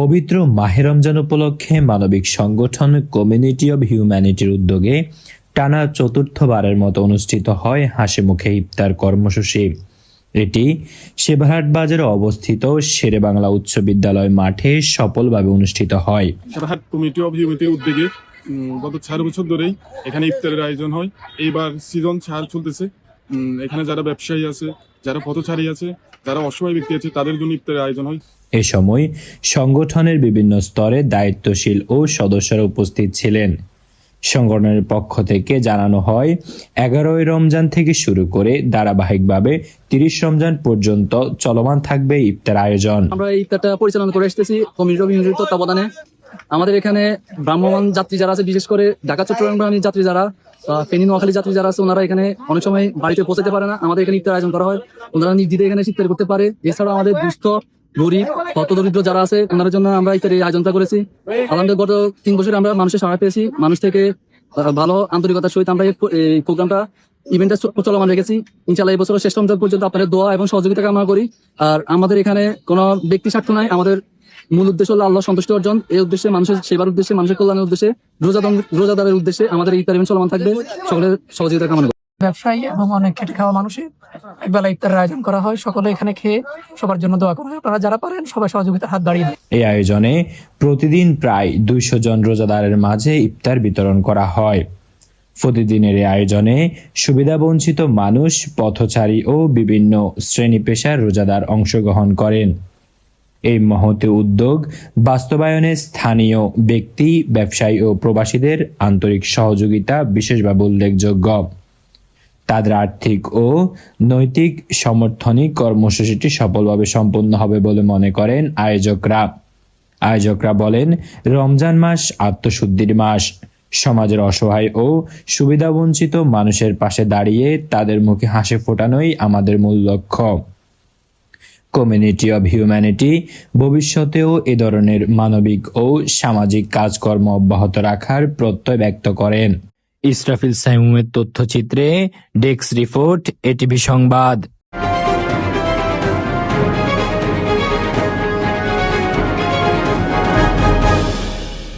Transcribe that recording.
পবিত্র মাহে রমজান উপলক্ষে মানবিক সংগঠন কমিউনিটি অব হিউম্যানিটির উদ্যোগে টানা চতুর্থবারের মতো অনুষ্ঠিত হয় হাসিমুখে ইফতার কর্মসূচি। এটি সেবারহাট বাজারে অবস্থিত শেরেবাংলা উচ্চ বিদ্যালয় মাঠে সফলভাবে অনুষ্ঠিত হয়। সেবারহাট কমিউনিটি অব হিউম্যানিটির উদ্যোগে গত 4 বছর ধরেই এখানে ইফতারের আয়োজন হয়। এইবার সিজন 4 চলতেছে। এখানে যারা ব্যবসায়ী আছে, যারা পথচারী আছে, যারা অসহায় ব্যক্তি আছে, তাদের জন্য ইফতারের আয়োজন হয়। এ সময় সংগঠনের বিভিন্ন স্তরে দায়িত্বশীল ও সদস্যরা উপস্থিত ছিলেন। সংগঠনের পক্ষ থেকে জানানো হয়, 11ই রমজান থেকে শুরু করে ধারাবাহিকভাবে 30 রমজান পর্যন্ত চলমান থাকবে ইফতার আয়োজন। আমরা এই ইফতারটা পরিচালনা করে আসতেছি কমিউনিটি অব হিউম্যানিটির তত্ত্বাবধানে। আমাদের এখানে ভ্রাম্যমাণ যাত্রী যারা আছে, বিশেষ করে ঢাকা চট্টগ্রামগামী যাত্রী যারা, ফেনী নোয়াখালী যাত্রী যারা আছে, ওনারা এখানে অনেক সময় বাড়িতে পৌঁছাতে পারে না। আমাদের এখানে ইফতার আয়োজন করা হয়, ওনারা নির্দ্বিধায় এখানে ইফতার করতে পারে। এছাড়াও আমাদের দুস্থ, গরিব, হতদরিদ্র যারা আছে, ওনাদের জন্য আমরা ইফতারের আয়োজনটা করেছি। আলহামদুলিল্লাহ গত 3 বছরে আমরা মানুষের সাড়া পেয়েছি। মানুষ থেকে ভালো আন্তরিকতার সহিত আমরা এই প্রোগ্রামটা ইভেন্টটা চলমান রেখেছি। ইনশাআল্লাহ এই বছর শেষ রমজান পর্যন্ত আপনাদের দোয়া এবং সহযোগিতা কামনা করি। আর আমাদের এখানে কোনো ব্যক্তি স্বার্থ নাই, আমাদের মূল উদ্দেশ্য হলো আল্লাহ সন্তুষ্ট অর্জন। এই উদ্দেশ্যে, মানুষের সেবার উদ্দেশ্যে, মানুষের কল্যাণের উদ্দেশ্যে, রোজাদারের উদ্দেশ্যে আমাদের এই ইফতার ইভেন্ট চলমান থাকবে। সকলের সহযোগিতা কামনা করি। ব্যবসায়ী এবং অনেক খেটে খাওয়া মানুষের একবেলা ইফতারের আয়োজন করা হয়। সকলে এখানে খেয়ে সবার জন্য দোয়া করা হয়। আপনারা যারা পারেন সবাই সহযোগিতার হাত বাড়িয়ে দেন। এই আয়োজনে প্রতিদিন প্রায় 200 জন রোজাদারের মাঝে ইফতার বিতরণ করা হয়। প্রতিদিনের এই আয়োজনে সুবিধাবঞ্চিত মানুষ, পথচারী ও বিভিন্ন শ্রেণী পেশার রোজাদার অংশগ্রহণ করেন। এই মহৎ উদ্যোগ বাস্তবায়নে স্থানীয় ব্যক্তি, ব্যবসায়ী ও প্রবাসীদের আন্তরিক সহযোগিতা বিশেষভাবে উল্লেখযোগ্য। তাদের আর্থিক ও নৈতিক সমর্থনই কর্মসূচিটি সফলভাবে সম্পন্ন হবে বলে মনে করেন আয়োজকরা বলেন, রমজান মাস আত্মশুদ্ধির মাস। সমাজের অসহায় ও সুবিধাবঞ্চিত মানুষের পাশে দাঁড়িয়ে তাদের মুখে হাসি ফোটানোই আমাদের মূল লক্ষ্য। কমিউনিটি অব হিউম্যানিটি ভবিষ্যতেও এ ধরনের মানবিক ও সামাজিক কাজকর্ম অব্যাহত রাখার প্রত্যয় ব্যক্ত করেন। ইসরাফিল সাইমুমের তথ্যচিত্রে ডেস্ক রিপোর্ট, এটিভি সংবাদ।